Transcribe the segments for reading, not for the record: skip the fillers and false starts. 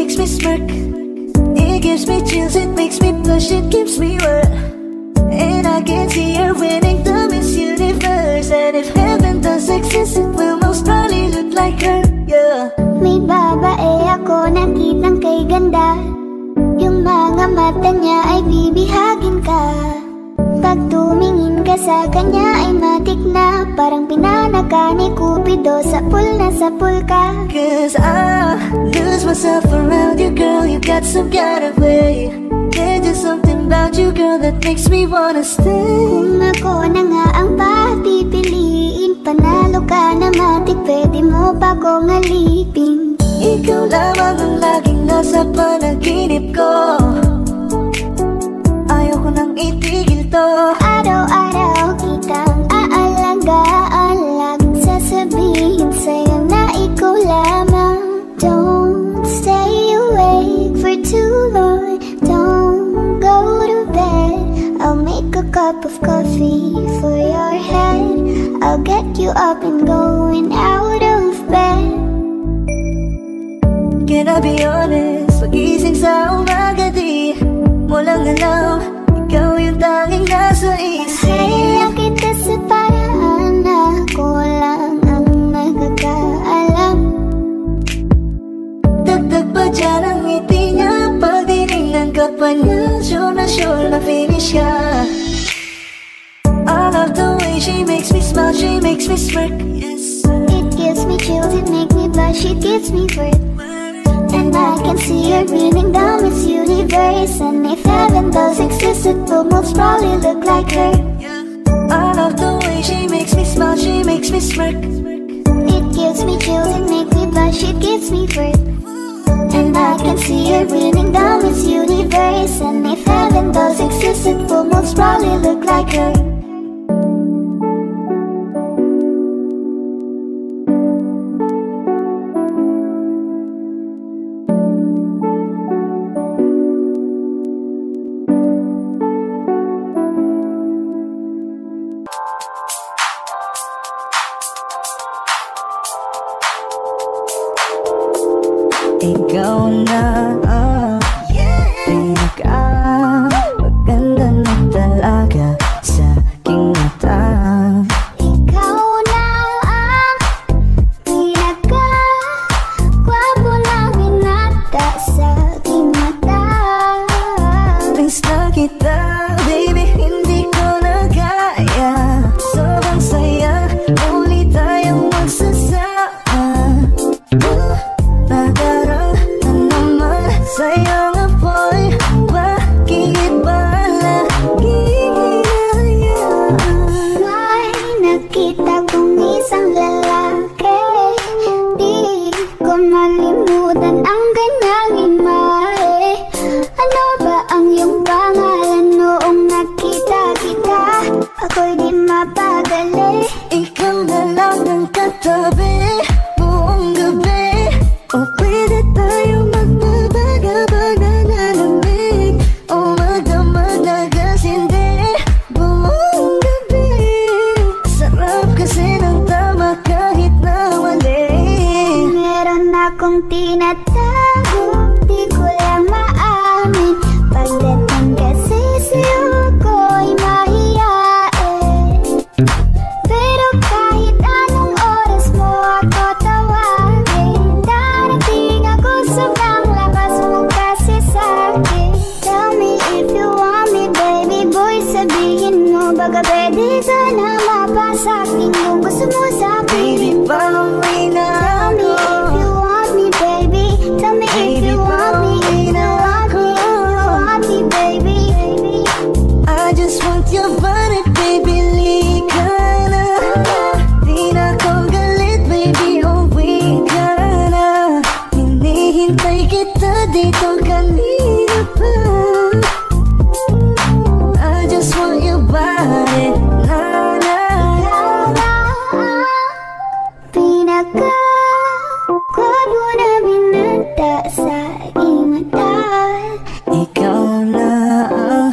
makes me smirk. It gives me chills, it makes me blush, it gives me word. And I can see her winning the Miss Universe. And if heaven does exist, it will most probably look like her, yeah. May babae ako nakitang kay ganda. Yung mga mata niya ay bibihagin ka. Pag tumingin ka sa kanya ay matik na. Parang pinanaka ni Cupido, sapul na sapul ka. Cause I lose myself around you, girl. You got some kind of way. There's just something about you, girl, that makes me wanna stay. Kung ako na nga ang papipiliin, panalo ka na matik, pwede mo pa kong alipin. Ikaw lamang ang laging nasa panaginip ko. Ayaw ko nang itigil to. Araw-araw kitang aalagaan, sasabihin sa'yo na ikaw lamang. Don't stay awake for too long, don't go to bed. I'll make a cup of coffee for your head. I'll get you up and going out of bed. Can I be honest? Pag-ising sa umaga di mo lang alam, ikaw yung tanging nasa isip. Kaya kita sa paraan na ako lang ang nagkakaalam. Dagdag pa dyan ang ngiti niya, pag dinignan ka pa niya, sure na finish ka. I love the way she makes me smile, she makes me smirk, yes. It gives me chills, it makes me blush, it gives me word. And I can see her winning down Miss Universe. And if heaven does exist, it will most probably look like her. I love the way she makes me smile, she makes me smirk. It gives me chills, it makes me blush, it gives me word. And I can see her winning down Miss Universe. And if heaven does exist, it will most probably look like her. Ikaw na maganda na talaga sa aking mata. Ikaw na ang pinaka-gwapo na binata sa aking mata. Miss na kita, baby, hindi ko na kaya. Sobrang saya, uli tayong magsasama. Sayang apoy, bakit ba lagi hinayaan? May nakita kong isang lalaki, di ko malimutan ang kanyang imahe. Ano ba ang iyong pangalan noong nakita kita? Ako'y di mapagali. Ikaw na lang ang katabi buong gabi. O pwede tayo magbabaga-baga na lamig, o magdamag na gasindi buong gabi. Sarap kasi ng tama kahit na mali. Meron akong tinatago, di ko lang maamin. Pagdating kasi sa'yo ko'y mahiyain. Pero kahit anong oras mo ako tawagin, darating ako, sobrang lakas mo kasi sa'kin. Tell me if you want me, baby boy, sabihin mo baga pwede ka na mapasakin kung gusto mo sa'kin. Baby, pauwi na Tell me ako. if you want me, baby. Tell me if you want me, if you want me, baby. I just want your body, baby, lika na. Di na ko galit, baby, uwi ka na. Hinihintay kita dito kanina pa. I just want your body, na na. Ikaw na ang pinaka-gwapo na binata sa aking mata. Ikaw na ang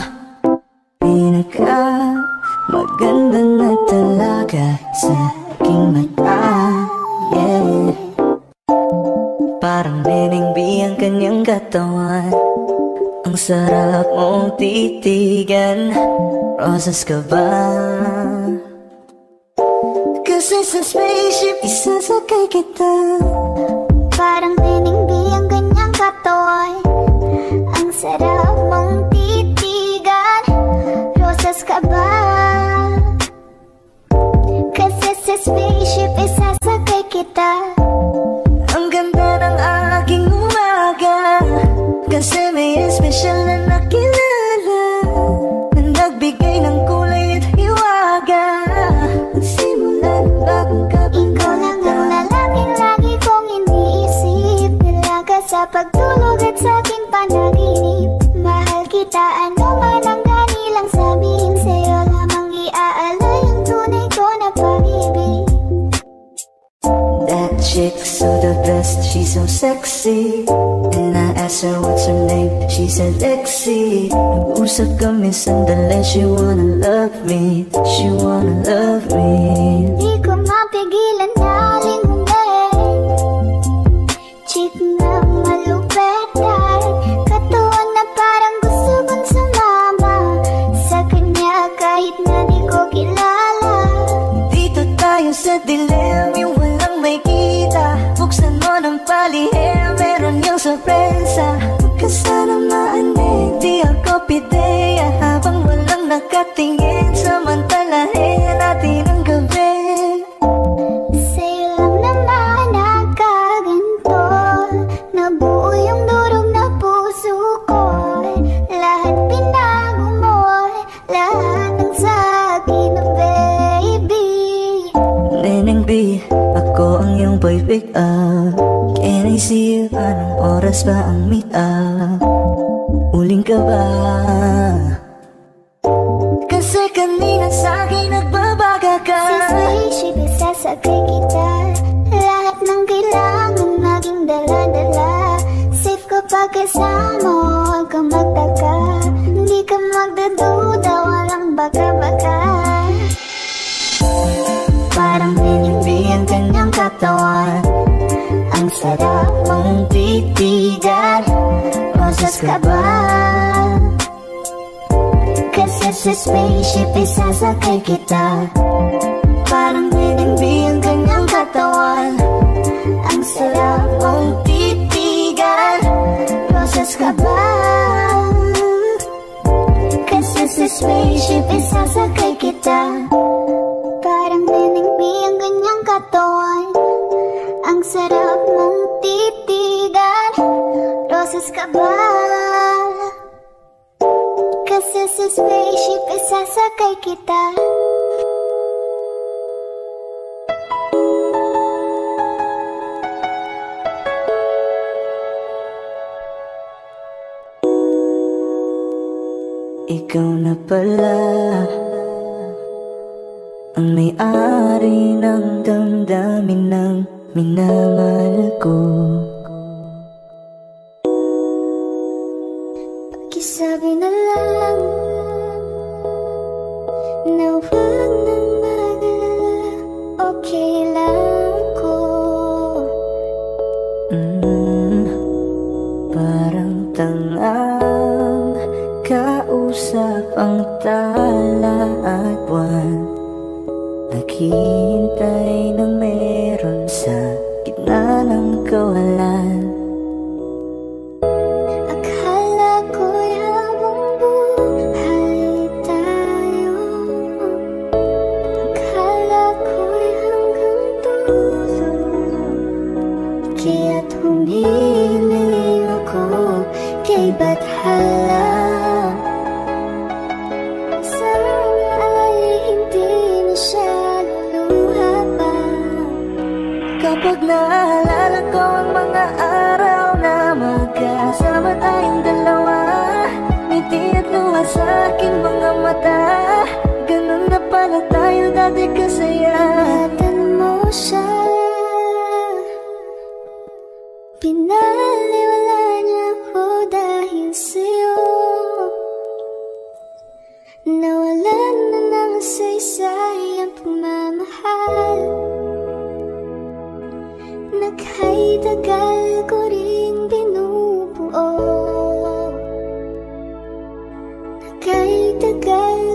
maganda na talaga sa aking mata, yeah. Parang Beneng B ang kanyang katawan. Ang sarap mong titigan, rosas ka ba? Kasi sa spaceship isasakay kita. Parang tiningbi ang kanyang katawan. Ang sarap mong titigan, rosas ka ba? Kasi sa spaceship isasakay kita. Ang ganda ng aking umaga, kasi may espesyal na nakilala, na nagbigay ng kulay at hiwaga. Nagsimula ng bagong kabanata. Ikaw lang ang lalaking lagi kong iniisip, dalaga sa pagtulog at sa aking panaginip. Mahal kita, ano man ang kanilang sabihin, sa'yo lamang iaalay ang tunay ko na pag-ibig. That chick's so the best, she's so sexy. And I asked her what's her name, she said Lexi. Nag-usap kami sandali, she wanna love me, she wanna love me. Di ko mapigilan na lingunin, chick na malupet at katawan na parang gusto kong sumama sa kanya kahit na di ko kilala. Dito tayo sa dilim, yung walang may kita. Buksan mo ng palihim, meron yung sorpresa. Huwag ka sana maanig, di ako pideya. Habang walang nakatingin, samantalahin natin ang gabi. Sa'yo lang naman nakaganto, nabuo yung durog na puso ko. Lahat pinago mo, lahat ng sa'kin, baby. Neneng B, ako ang iyong boy pick up. Can I see you? Anong oras ba ang meet up? Uling ka ba? Kasi kanina sa'kin nagbabaga ka. Sa spaceship isasakay kita, lahat ng kailangan naging dala-dala. Safe kapag kasama, huwag kang magtaka. Hindi ka magdaduda, walang baka-baka. Parang tinimbi ang kanyang katawan. Ang sarap mong titigan, rosas ka ba? Kasi sa spaceship isasakay kita. Parang tinimbi ang kanyang katawan. Ang sarap mong titigan, rosas ka ba? Kasi sa spaceship isasakay kita. Parang tiningbi ang kanyang katawan. Ang sarap mong titigan, rosas ka ba? Kasi sa spaceship isasakay kita. Ikaw na pala ang may-ari ng damdamin ng minamahal ko. Pakisabi na lang na huwag nang mag-alala, okay lang ako. Parang tangang kausap ang tala at buwan, naghihintay ng meron sa gitna ng kawalan. Akala ko'y habang buhay tayo, akala ko'y hanggang dulo, kaya't humiling ako kay Bathala. Sana ay hindi na siya luluha pa. Kapag naalala ko ang mga araw na magkasama tayong dalawa, ngiti at luha sa aking mga mata. Ganun na pala tayo dati kasaya. Ingatan mo siya, pinaliwala niya ako dahil sa'yo. Nawalan na ng saysay ang pagmamahal. Nagha'y tagal ko ring binubuo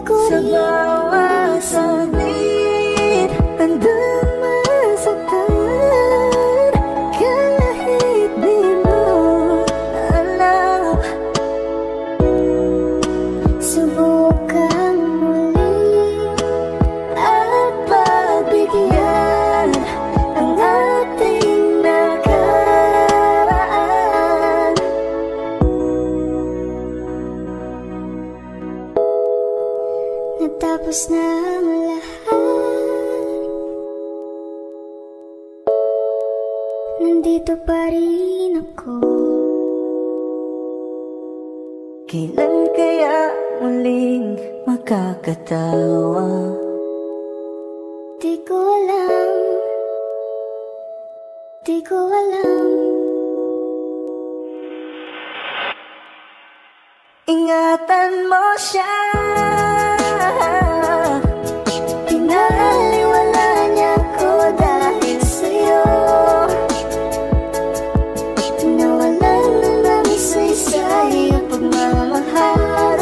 ko sa rin. bawat saglit, handang masaktan kahit di mo alam. Subukan muli At pagbigyan ang ating nakaraan. Natapos na ang lahat, nandito pa rin ako. Kailan kaya muling makakatawa? Di ko alam, di ko alam. Ingatan mo siya, pinaliwala niya ko dahil sa'yo. Nawalan na ng saysay ang pagmamahal.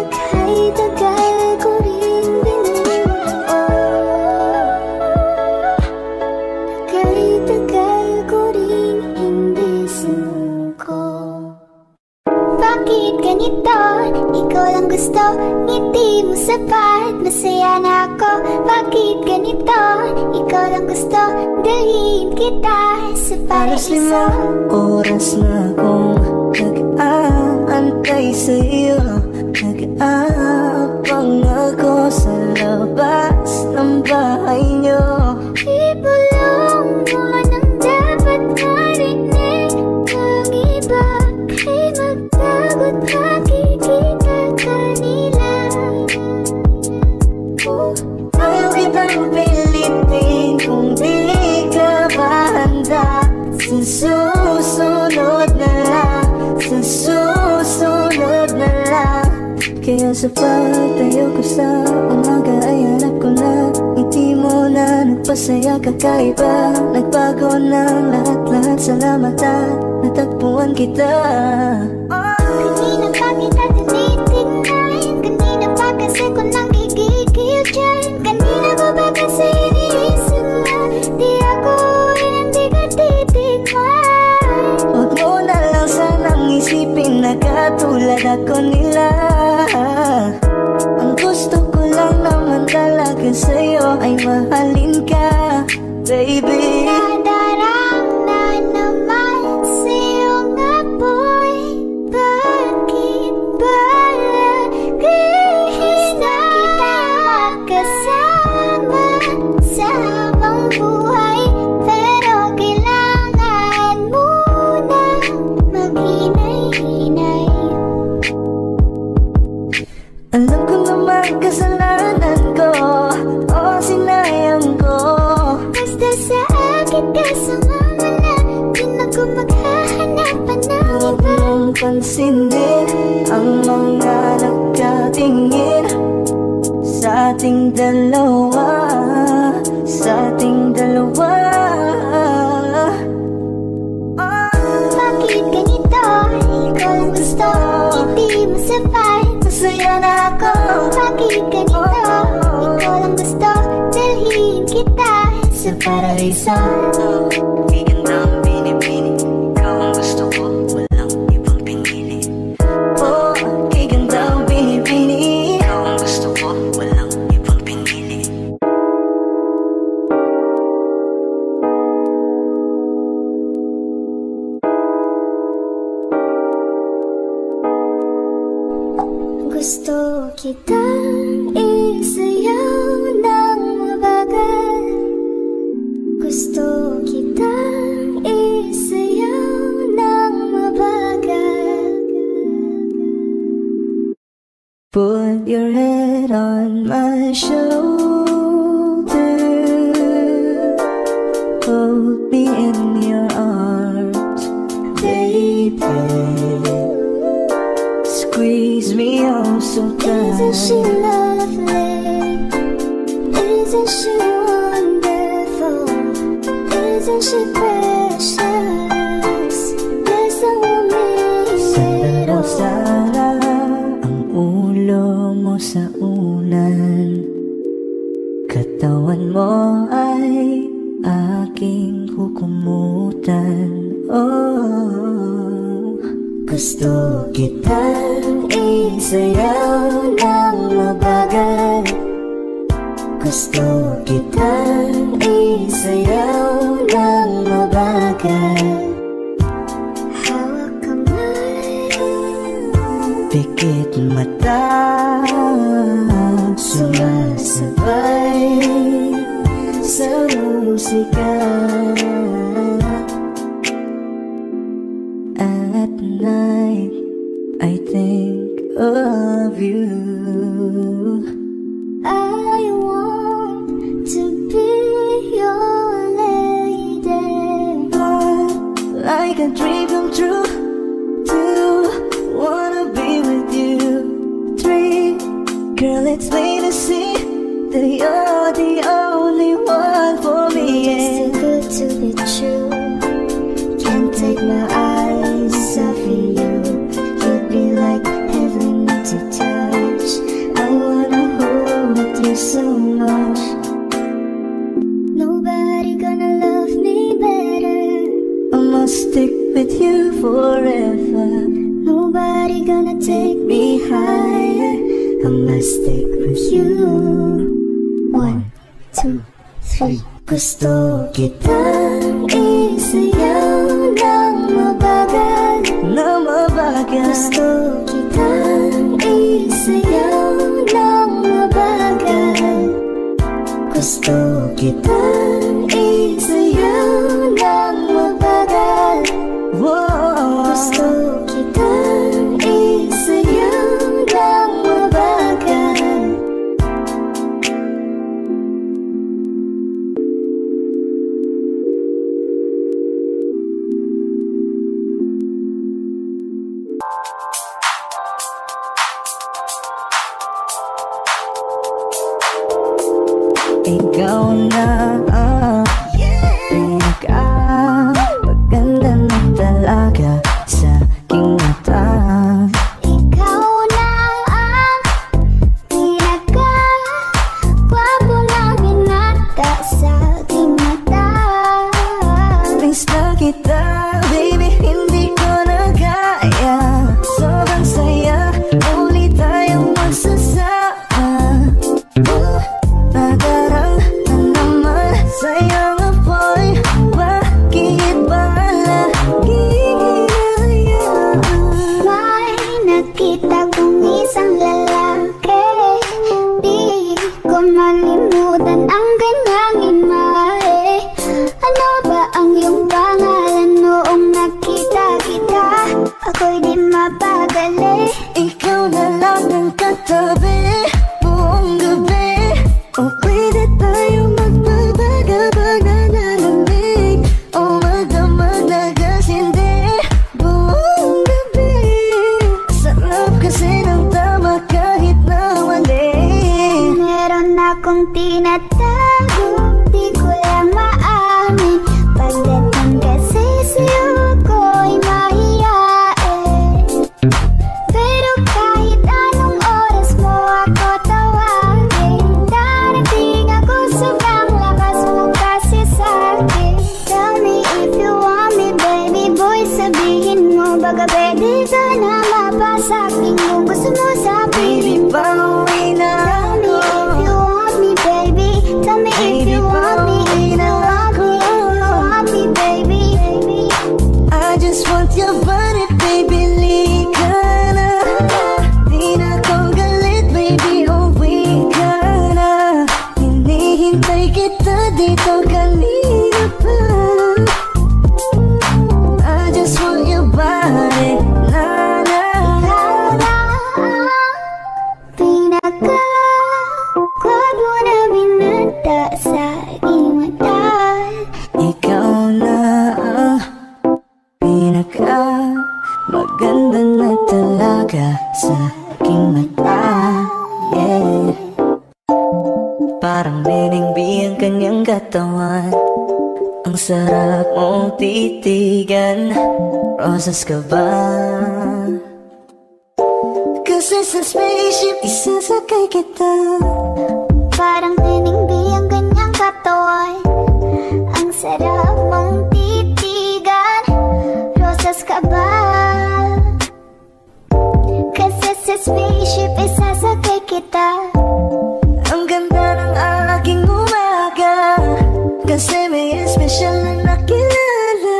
Kahit tagal ko rin binuo, kahit tagal ko rin hindi sumuko. Bakit ganito? Ikaw lang gusto, ngiti mo sapat, masaya na ako. Bakit ganito? Ikaw lang gusto, dalhin kita sa Halos paraiso. 5 oras na akong nag-aantay sa'yo. Nag-aabang ako sa labas ng bahay niyo. Ibulong mo nang dapat marinig ng iba. Kay magtagot makikita kanila. Ayaw kitang pilitin kung di ka ba handa. Sa susunod na lang, sa susunod na lang. Kaya sa pagtayo ko sa umaga ay hanap ko na ngiti mo na nagpasaya kakaiba. Nagbago ng lahat-lahat, salamat at natagpuan kita. Kanina pa kita tinitignan, kanina pa kasi ko nang gigigil dyan. Kanina ko ba kasi iniisip na di ako hindi ka titignan. Huwag mo na lang sanang isipin na katulad ako nila. Ang gusto ko lang naman talaga sa'yo ay mahalin ka, baby. Nadarang na naman sa'yo nga boy. Bakit ba lagi na kita makasama sa habang buhay? Pero kailangan muna maghinay-hinay. Alam ko naman kasalanan ko, o sinayang ko. Basta sa akin kasama mo na, di na ko maghahanap ng Huwag iba. mong pansinin ang mga nagkatingin sa ating dalawa, sa ating dalawa. Bakit ganito? Ikaw lang gusto, hindi mo sapat. Masaya na ako. Bakit ganito? Ikaw lang gusto, dalhin kita sa paraiso. Bigyan ng binibini, ikaw ang gusto ko, walang ibang pinili. Oh, giganda ang binibini, ikaw ang gusto ko, walang ibang pinili. Gusto kitang isayaw ng mabagal. Gusto kitang isayaw ng mabagal. Put your head on my shoulder, hold me in your arms, baby. Squeeze me oh so Isn't she tight. lovely? Isn't she wonderful? Isn't she precious? Yes, I will miss it Pero all. sana ang sa unan. Katawan mo ay aking hukumutan. Oh, gusto kitang isayaw ng mabagal. Gusto kitang isayaw ng mabagal. Hawak kamay, pikit mata, sumasabay sa musika. At night, I think of you. I want to be your lady. Like a dream come true. 2, wanna be with you. 3, girl, it's plain to see that you're the only one for me. It's too good to be true. Can't take my eyes off of you. You'd be like heaven to touch. I wanna hold you so much. Nobody gonna love me better. I must stick with you forever. Nobody gonna take me higher. I must stick with you. 1, 2, 3. Gusto kitang isayaw ng mabagal. Na mabagal. Gusto kitang isayaw ng mabagal. Gusto kitang isayaw ng mabagal. Whoa. Gusto kitang isayaw ng mabagal. Ikaw na pinaka maganda na talaga sa aking mata. Ikaw na ang pinaka gwapo na binata sa aking mata. Miss na kita, baby, hindi ko na kaya. Sobrang saya, ulit tayong magsasama. Nagarang na naman sayang apoy. Bakit ba lagi ginayaan? May nakita kong isang lalaki. Di ko malimutan ang kanyang imahe. Ano ba ang iyong pangalan noong nakita kita? Ako'y di mapagali. Ikaw na lang ang katabi buong gabi. O pwede tayo magpapagabag na nalamig. O magdamag na gas, hindi buong gabi. Sarap kasi ng tama kahit na mali. Meron akong tinatago, di ko lang maamin. Pagdating kasi sa'yo ko'y mahiyain. Pero kahit anong oras mo ako tawagin, darating ako, sobrang lakas mo kasi sa'kin. Tell me if you want me, baby boy, sabihin mo. Baga pwede ka na mapasakin kung gusto mo sa Baby, pauwi na Tell me ako. if you want me, baby. Tell me if you want me, if you want me, baby. I just want your body, baby, lika na. Di na ko galit, baby, uwi ka na. Hinihintay kita dito kanina pa. I just want your body, na na na. Ikaw na ang pinaka gwapo na binata sa aking mata. Ikaw na ang pinaka maganda na talaga sa aking mata. Yeah. Parang binigbi ang kanyang katawan. Ang sarap mong titigan. Rosas ka ba? Kasi sa spaceship isasakay kita. Parang tiningbi ang ganyang katawan. Ang sarap mong titigan. Rosas ka ba? Kasi sa spaceship isasakay kita. Ang ganda ng aking umaga, kasi may espesyal na nakilala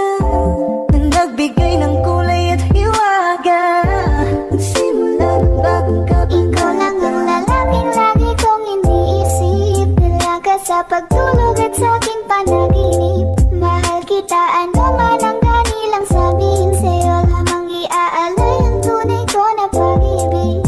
na nagbigay ng kulay at hiwaga. Nagsimula ng bagong kabanata. Ikaw lang ang lalaking lagi kong iniisip. Dalaga sa pagtulog at sa aking panaginip. Mahal kita, ano man ang kanilang sabihin. Sa'yo lamang iaalay ang tunay ko na pag-ibig.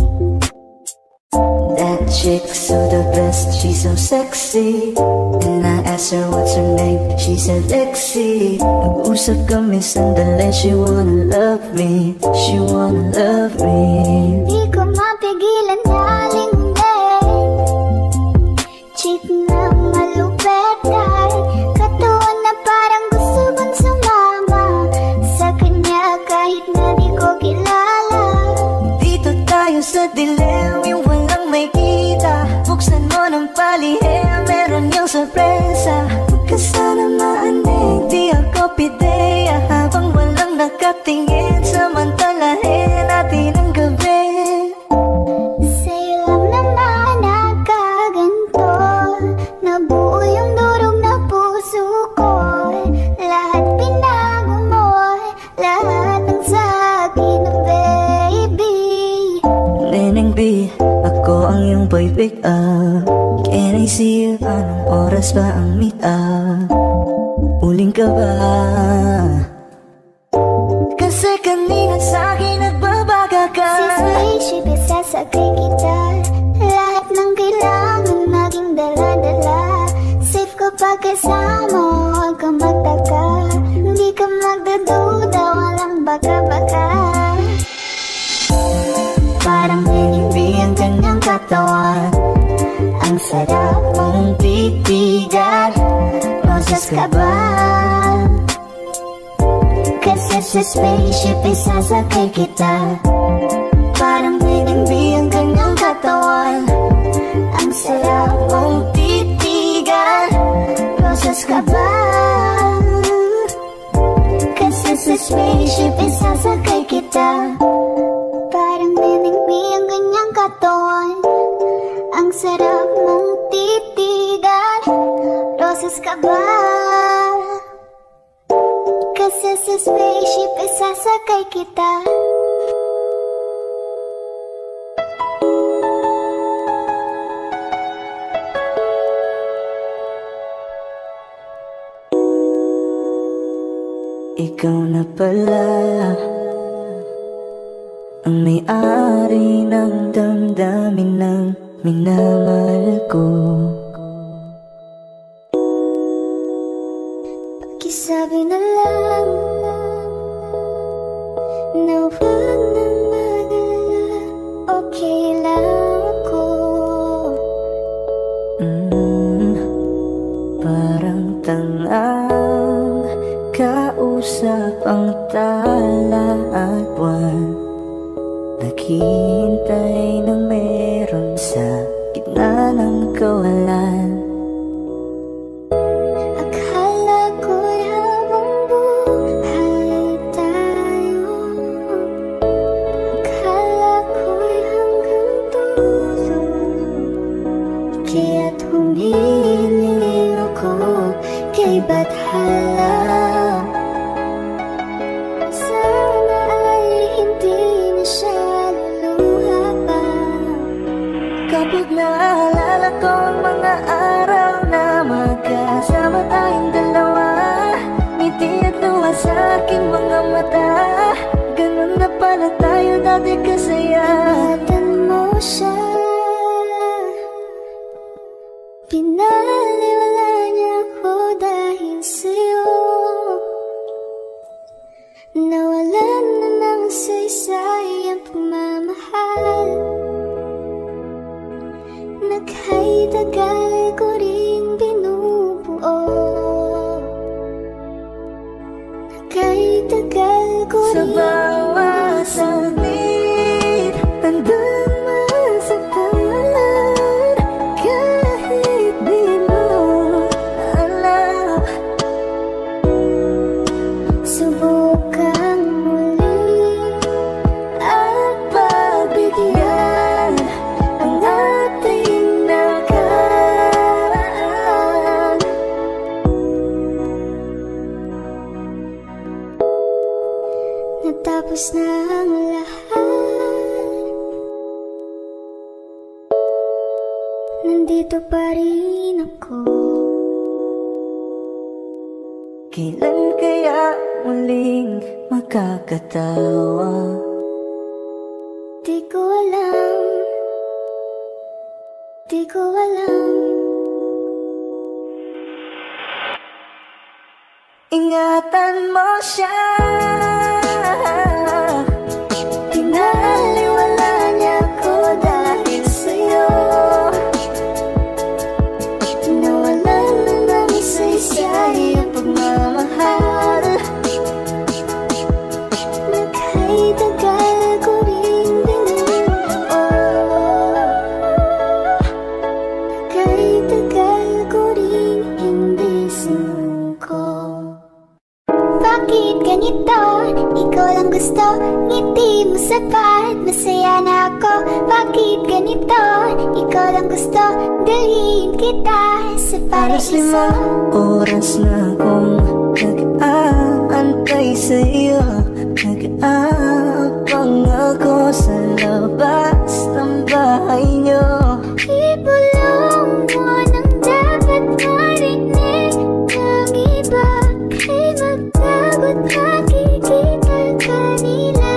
That chick's so the best, she's so sexy. And I asked her what's her name, she said Lexi. Nag-usap kami sandali, she wanna love me, she wanna love me. Di ko mapigilan na lingunin. Chick na malupet at katawan na parang gusto kong sumama sa kanya kahit na di ko kilala. Dito tayo sa dilim, yung walang may kita. Buksan mo ng palihim, meron yung sorpresa. Huwag ka sana maanig, di ako pideya. Habang walang nakatingin, samantalahin natin ang gabi. Sa'yo lang naman nakaganto. Nabuo yung durog na puso ko. Lahat pinago mo, lahat ng sa'kin, oh baby. Neneng B, ako ang iyong boy pick up. Can I see you? Anong oras ba ang meet up? Uling ka ba? Kasi kanina sa'kin nagbabaga ka. Si spaceship isasakay kita. Lahat ng kailangan naging dala-dala. Safe ko pag kasama, huwag ka magtaka. Hindi ka magdaduda, walang baka-baka. Parang nilibig ang kanyang katawan. Ang sarap mong titigan. Rosas ka ba? Kasi sa spaceship isasakay kita. Parang nilibig ang kanyang katawan. Ang sarap mong titigan. Rosas ka ba? Kasi sa spaceship isasakay kita. Parang nenengbi ang ganyang katawan. Ang sarap mong titigan. Rosas ka ba? Kasi sa spaceship isasakay kita. Ikaw na pala ang may-ari ng damdamin ng minamahal ko. Pakisabi na lang na huwag nang mag-alala. Okay lang ako. Parang tangang kausap ang tala at buwan. Naghihintay ng meron sa gitna ng kawalan. Akala ko'y habang buhay tayo. Akala ko'y hanggang dulo. Kaya't humiling ako kay Bathala. Sana ay hindi na siya luluha pa. Kapag naalala ko ang mga araw na magkasama tayong dalawa, ngiti at luha sa aking mga mata. Ganun na pala tayo dati kasaya. Ingatan mo siya. Pinaliwala niya ako dahil sa'yo. Nawalan na ng saysay ang pagmamahal. Naghay-tagal ko rin binubuo. Naghay-tagal ko Sa rin bawat saglit, tanda nandito pa rin ako. Kailan kaya muling makakatawa? Di ko alam, di ko alam. Ingatan mo siya, pinaliwala niya ko dahil sa'yo. Nawalan na ng saysay ang pagmamahal. Nagkay-tagal ko rin din, nagkay-tagal ko rin hindi sumuko. Bakit ganito? Ikaw lang gusto, ngiti mo sapat, masaya na ako. Bakit ganito? Ikaw lang gusto, dalhin kita sa paraiso. 5 oras na akong nag-aantay sa'yo. Nag-aabang ako sa labas ng bahay niyo. Ibulong mo nang dapat marinig ng iba. Kay magtagot makikita kanila.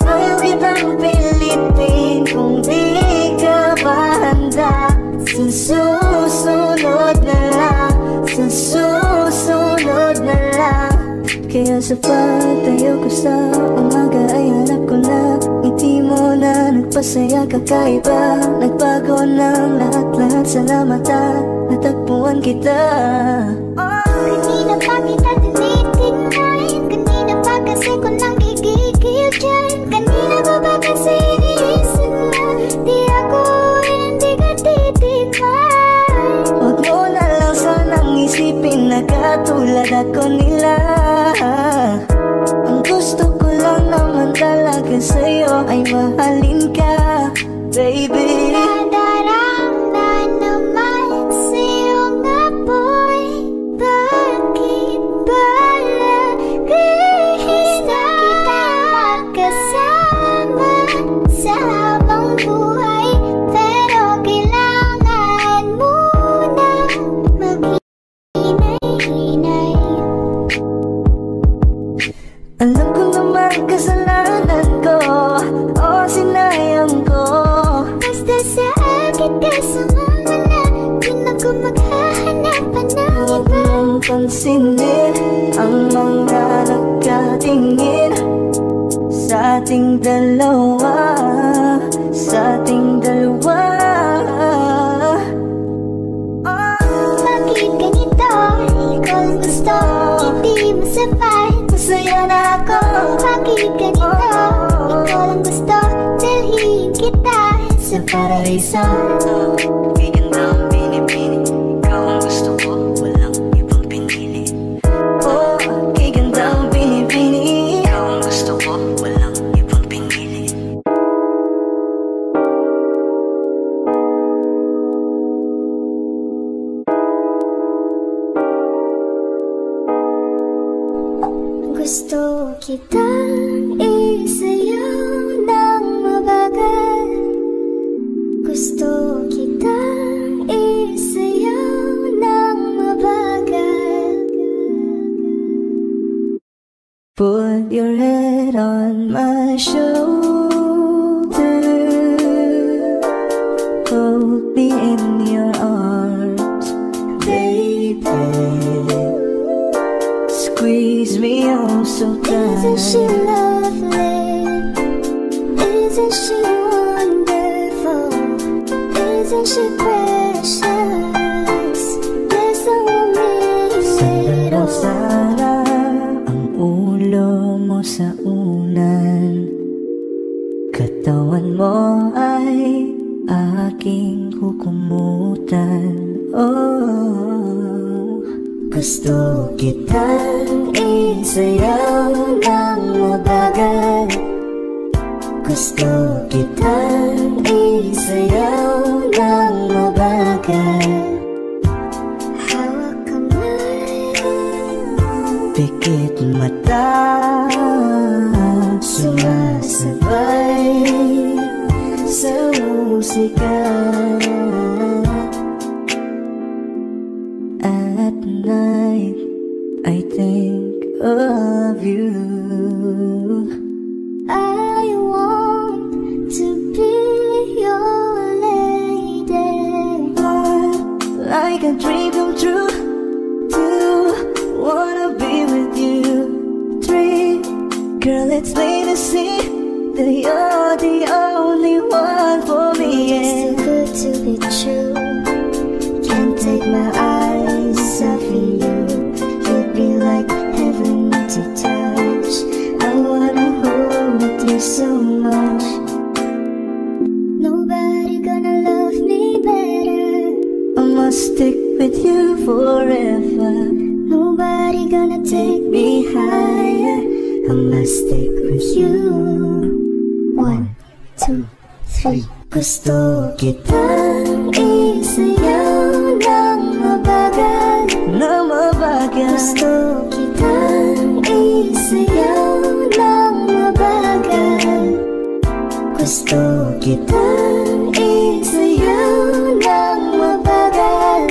Ayaw kitang pilitin kung di ka pa handa. Sa susunod na lang, sa susunod na lang. Kaya sa pagtayo ko sa umaga ay hanap ko na ngiti mo na nagpasaya kakaiba. Nagbago ng lahat-lahat sa mata, natagpuan kita. Kanina pa kita tinitingnan, kanina pa kasi ko nang gigigil dyan. Kanina ko ba kasi iniisip na di ako hindi ka titigman. Huwag mo na lang sanang isipin na katulad ako nila. Ang gusto ko lang naman talaga sa'yo ay mahalin ka, baby. Nadarama naman sa'yong apoy. Bakit ba lagi kita magkasama sa habang buhay? Pero kailangan muna maghinay-hinay. Alam ko naman kasalanan ko, o sinayang ko. Basta sa akin kasama na, di na ko maghahanap ng Huwag iba. mong pansinin ang mga nagkatingin sa ating dalawa, sa ating dalawa. Bakit ganito? Ikaw ang gusto, hindi mo sapat, Masaya na ako. bakit ganito? Ikaw lang gusto, dalhin kita sa paraiso. Gaganda ang binibini, ikaw ang gusto ko, walang ibang pinili. Oh, gaganda ang binibini, ikaw ang gusto ko, walang ibang pinili. Gusto kitang isayaw ng mabagal. Gusto kitang isayaw ng mabagal. Put your head on my shoulder, hold me in your arms, baby. Squeeze me oh so Isn't she tight. lovely? Isn't she wonderful? Isn't she precious? There's no Sana it all. sana ang ulo mo sa unan, katawan mo ay aking hukumutan. Oh, gusto kitang isayaw ng mabagal. Gusto kitang isayaw ng mabagal. Hawak kamay, Pikit mata, sumasabay sa sikat. At night I think of you. I want to be your lady. Like a dream come true. Two, wanna be with you. Three, girl, it's plain to see that you're the only one for me. It's too good to be true. Can't take my eyes off of you. You'd be like heaven to touch. I wanna hold you so much. Nobody gonna love me better. I must stick with you forever. Nobody gonna take me higher. I must stick with you. 1, 2, 3. Gusto kitang isayaw ng mabagal, na mabagal. Gusto kitang isayaw ng mabagal. Gusto kitang isayaw ng mabagal.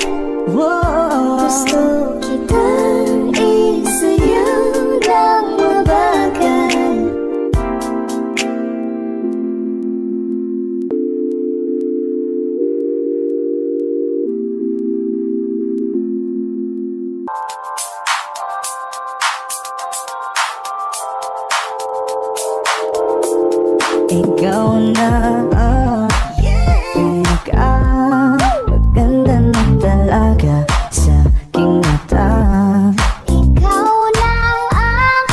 Whoa. Gusto kitang isayaw ng mabagal. Ikaw na maganda na talaga sa aking mata. Ikaw na ang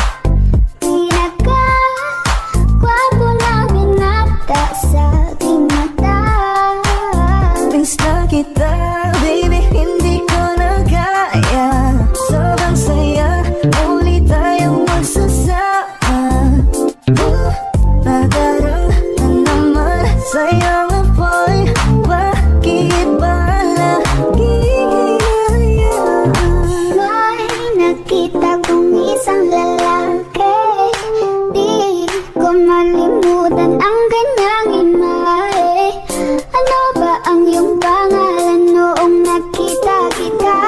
pinaka-gwapo na binata sa aking mata. Miss na kita, baby, hindi ko na kaya. Sobrang saya, muli tayong magsasama. Nadarang na naman sa'yo apoy. Bakit ba nagiging May nakita kong isang lalaki. Di ko malimutan ang kanyang imahe. Ano ba ang iyong pangalan noong nakita kita?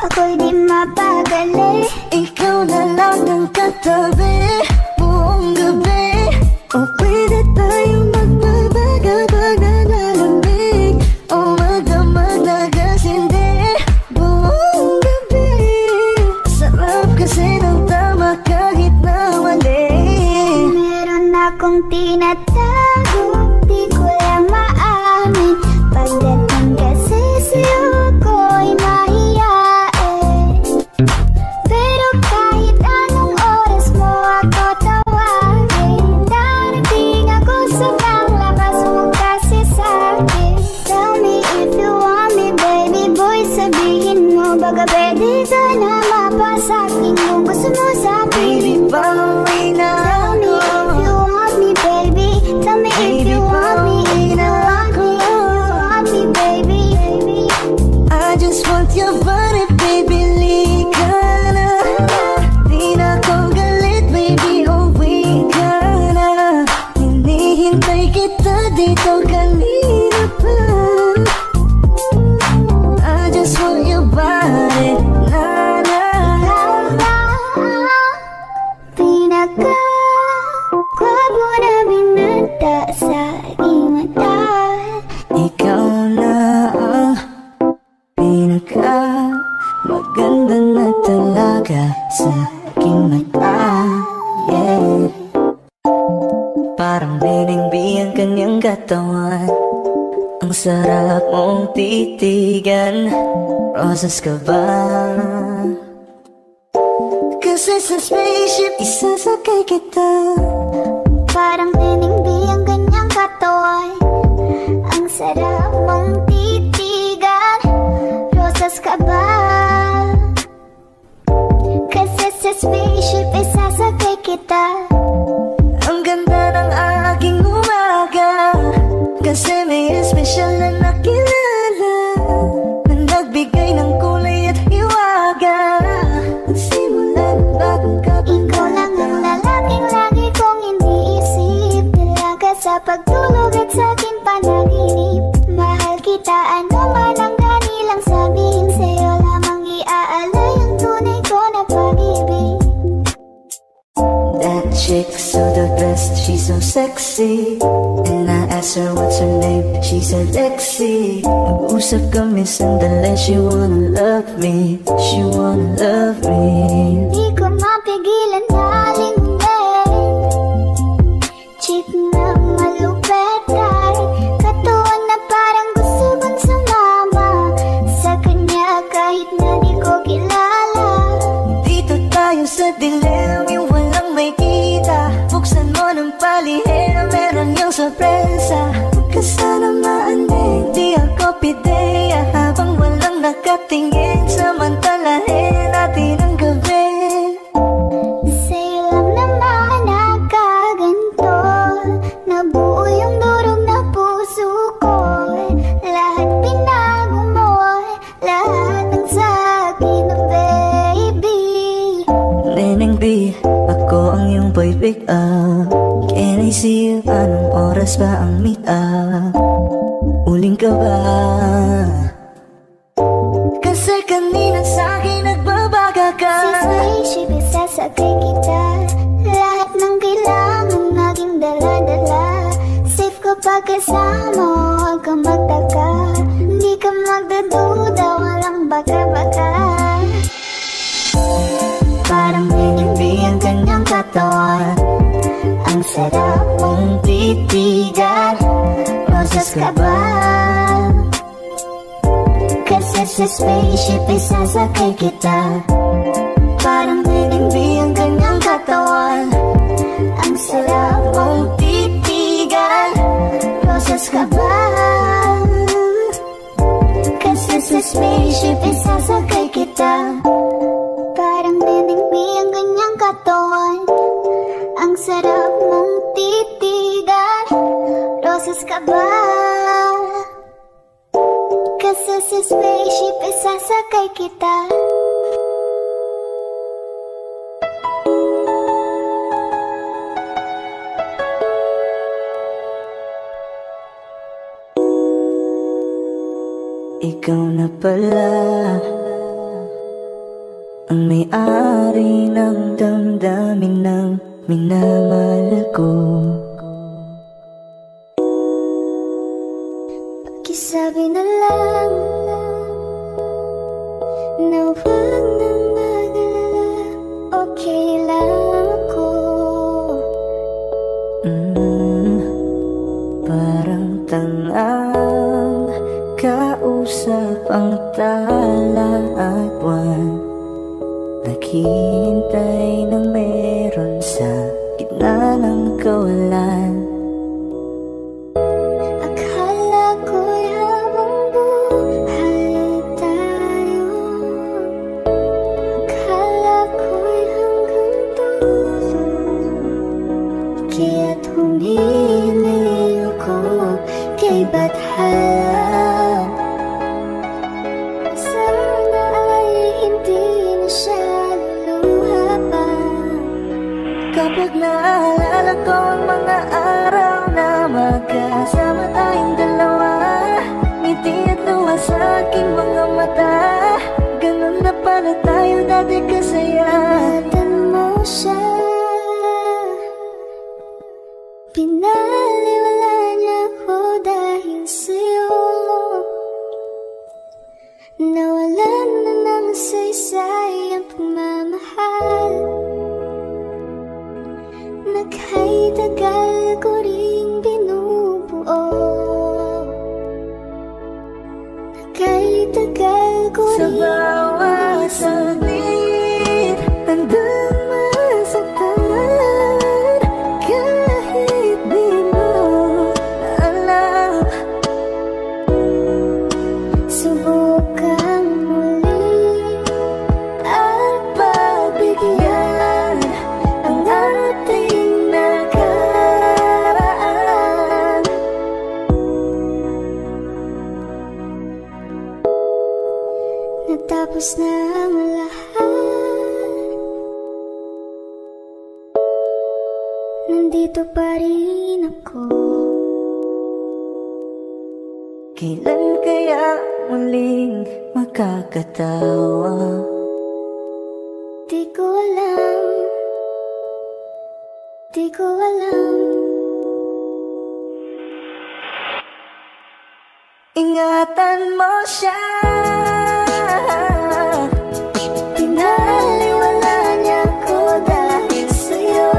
Ako'y di mapagali. ikaw na lang ang katabi buong gabi? O pwede tayong magbabaga pag nalalamig? O magdamag na gasindi buong gabi? Sarap kasi ng tama kahit na mali. Meron akong tinatago, di ko lang maamin. Pagdating kasi sa'yo ako'y mahiyain. Pero kahit anong oras mo ako tawagin, darating ako sa panglakas mo kasi sa'kin. Tell me if you want me, baby boy, sabihin mo. Baga pwede ka na mapasakin kung gusto mo sa'kin. Baby, pauwi na Tell me ako. if you want me, baby. Tell me if you want me, if you want me, if you want me, baby. I just want your body, baby, lika na. Di na ko galit, baby, uwi ka na. Hinihintay kita dito kanina pa. I just want your body, na na. Pinaka-gwapo na binata sa aking mata. Ikaw na ang pinaka maganda na talaga sa aking mata. Yeah. Parang binigbi ang kanyang katawan. Ang sarap mong titigan. Rosas ka ba? Kasi sa spaceship isasakay kita. Parang tiningbi ang kanyang katawan. Ang sarap mong titigan. Rosas ka ba? Kasi sa spaceship isasakay kita. Ang ganda ng aking umaga. Kasi may espesyal na nakilala na nagbigay ng kulay at hiwaga. Nagsimula ng bagong kapag Ikaw lang ang lalaking lagi kong iniisip. Dalaga sa pag pagtulog at sa'kin panaginip. Mahal kita, ano man ang ganilang sabihin, sa'yo lamang iaalay ang tunay ko na pag-ibig. That chick's so the best, she's so sexy. And I asked her what's her name, she said Lexi. Nag-usap kami sandali, she wanna love me, she wanna love me. Di ko mapigilan na lingunin, chick na malupet ay katuon na parang gusto kong sumama sa kanya kahit na di ko kilala. Dito tayo sa dilim, yung walang may kita. Buksan mo ng palihim, meron yung sorpresa. Huwag ka sana maanig, di ako pideya. Habang walang nakatingin, samantalahin natin ang gabi. Sa'yo lang naman nakaganto, nabuo yung durog na puso ko. Lahat binago mo, lahat ng sa'kin, baby. Neneng B, ako ang iyong boy pick up. Can I see you? Anong oras ba ang meet up? Uling ka ba? Kasi kanina sa'kin nagbabaga ka. Si spaceship, isasakay kita. Lahat ng kailangan naging dala-dala. Safe kapag kasama, huwag kang magtaka. Hindi ka magdaduda, walang baka-baka. Parang hindi ang kanyang katawan. Ang sarap mong titigan. Roses ka ba? Kasi sa spaceship isasakay kita. Parang hindi ang kanyang katawan. Ang sarap mong titigan. Roses ka ba? Kasi sa spaceship isasakay kita. Parang nenengbi ang kanyang katawan. Ang sarap mong titigan. Roses ka ba? Kasi sa spaceship isasakay kita. Ikaw na pala ang may-ari ng damdamin ng minamahal ko. Pakisabi na lang na huwag nang mag-alala, okay lang ako. Parang tangang kausap ang tala at buwan. Naghihintay ng meron sa gitna ng kawalan. Akala ko'y habang buhay tayo, akala ko'y hanggang dulo. Kaya't humili ako kay Bathala. Sana ay hindi na siya luluha pa. Kapag naalala ko ang mga araw na magkasama tayong dalawa, ngiti at luha sa aking mga mata. Ganun na pala tayo dati kasaya. Ingatan mo siya, pinaliwala niya ako dahil sa'yo. Nawalan na ng saysay ang pagmamahal. Nagkay tagal ko ring binubuo. Nagkay tagal ko Sa ring bawat saglit, handang masaktan. Kahit di mo alam, subukan muli at pagbigyan ang ating nakaraan. Natapos na ang lahat, nandito pa rin ako. Kailan kaya muling makakatawa? Di ko alam, di ko alam. Ingatan mo siya. Pinaliwala niya ko dahil sa'yo.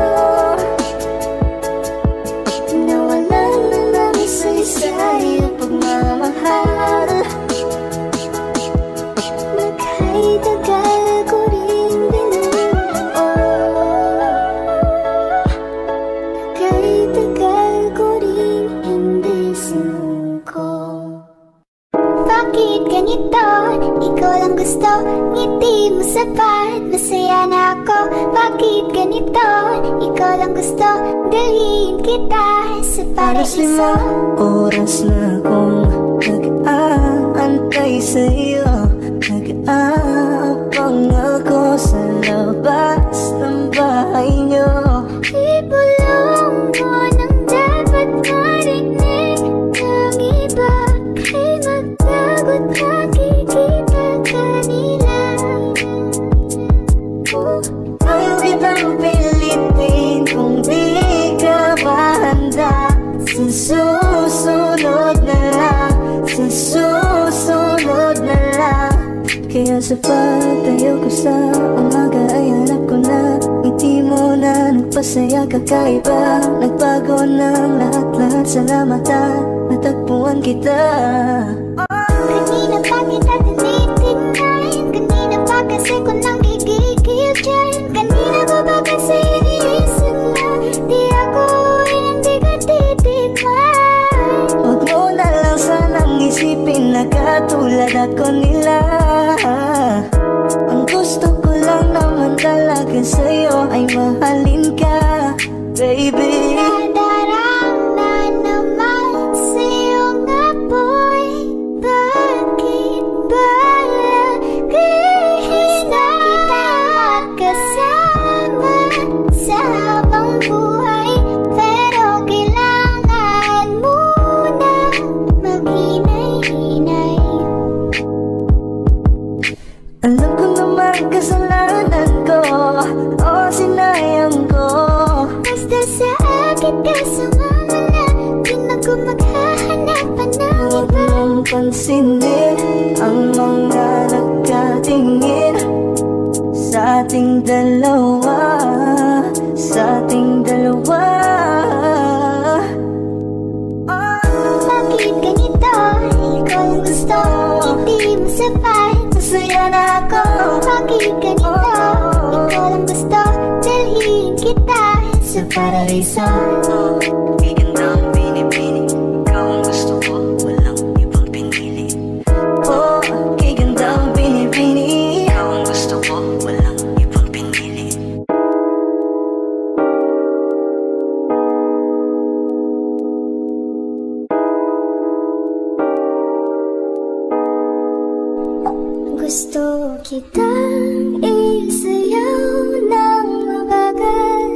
Nawalan na ng saysay ang pagmamahal. Maghay-tagal ko rin binuo. Maghay-tagal ko rin hindi sinuko. Bakit ganito? Ikaw lang gusto, ngiti mo sapat, masaya na ako. Bakit ganito? Ikaw lang gusto, dalhin kita sa paraiso. 5 oras na akong nag-aantay sa'yo. Nag-aabang ako sa labas ng bahay niyo. Ibulong mo nang dapat marinig ng iba. Kay magtagot makikita kanila. Ayaw kitang pilitin kung di ka ba handa. Sa susunod na lang, sa susunod na lang. Kaya sa pagtayo ko sa umaga ay hanap ko na ngiti mo na nagpasaya kakaiba. Nagbago ng lahat-lahat, salamat at natagpuan kita. Kanina pa kita tinitignan, kanina pa kasi ko nang gigigil dyan. Kanina ko ba kasi iniisip na di ako hindi ka titignan. Huwag mo na lang sanang isipin na katulad ako nila. Ang gusto ko lang naman talaga sa'yo ay mahalin ka, baby. Nadarama naman sa'yo nga boy. Bakit ba lagi na kita kasama sa habang buhay? Pero kailangan muna maghinay-hinay. Alam ko naman kasalanan ko, o sinayang ko. Basta sa akin ka sumama na, di na ko maghahanapan ng Huwag iba. mong pansinin ang mga nagkatingin sa ating dalawa, sa ating dalawa. Bakit ganito? Ikaw ang gusto, hindi mo sapat, Masaya na ako. bakit ganito? Ikaw lang gusto, dalhin kita sa paraiso. Igandang binibini, ikaw ang gusto ko, walang ibang pinili. Oh, igandang binibini, ikaw ang gusto ko, walang ibang pinili. Gusto kitang isayaw ng mabagal.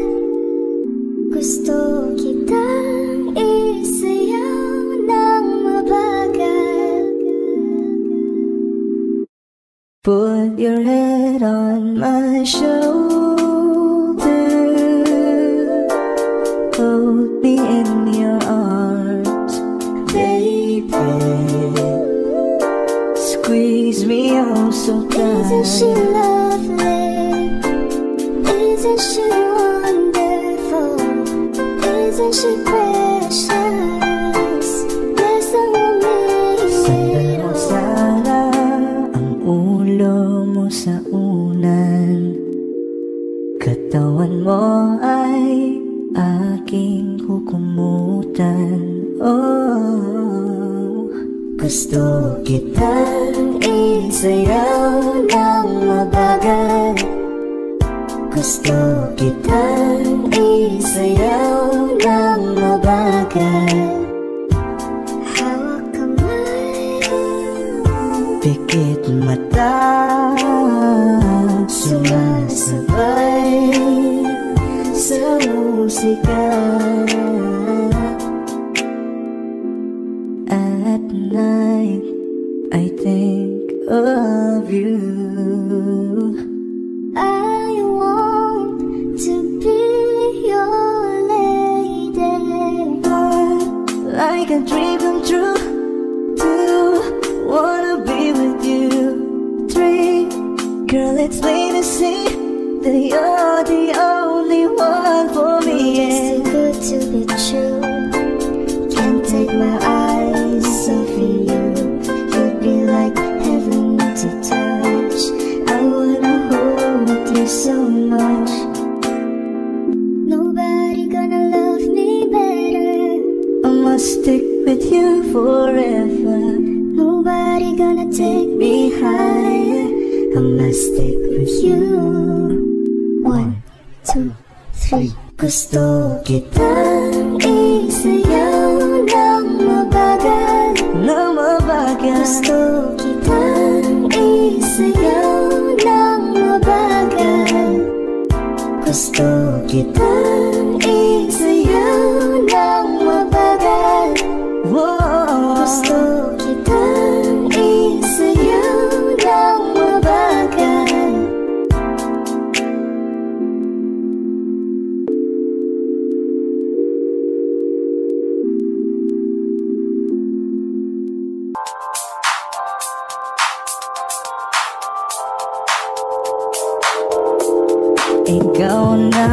Gusto kitang isayaw ng mabagal. Put your head on my shoulder, hold me in your arms, baby. Squeeze me oh so Isn't she tight. lovely? Isn't she wonderful? Isn't she precious? There's a woman Sandal mo sana ang ulo mo sa unan. Katawan mo ay aking hukumutan. Oh, gusto kitang isayaw ng mabagal. Gusto kitang isayaw ng mabagal. hawak kamay. Pikit mata, sumasabay sa musika. At night I think of you. I want to be your lady. Like a dream come true. 2, wanna be with you. 3, girl, it's plain to see that you're the only one for me. It's too good to be true. Can't take my eyes off of you. You'd be like heaven to touch. I wanna hold you so much. Nobody gonna love me better. I must stick with you forever. Nobody gonna take me higher. I must stick with you. 1, 2, 3. Gusto kitang isayaw ng mabagal. Na mabagal. Gusto kitang isayaw ng mabagal. Gusto kitang isayaw ng mabagal. Whoa. Gusto kitang isayaw ng mabagal. Ikaw na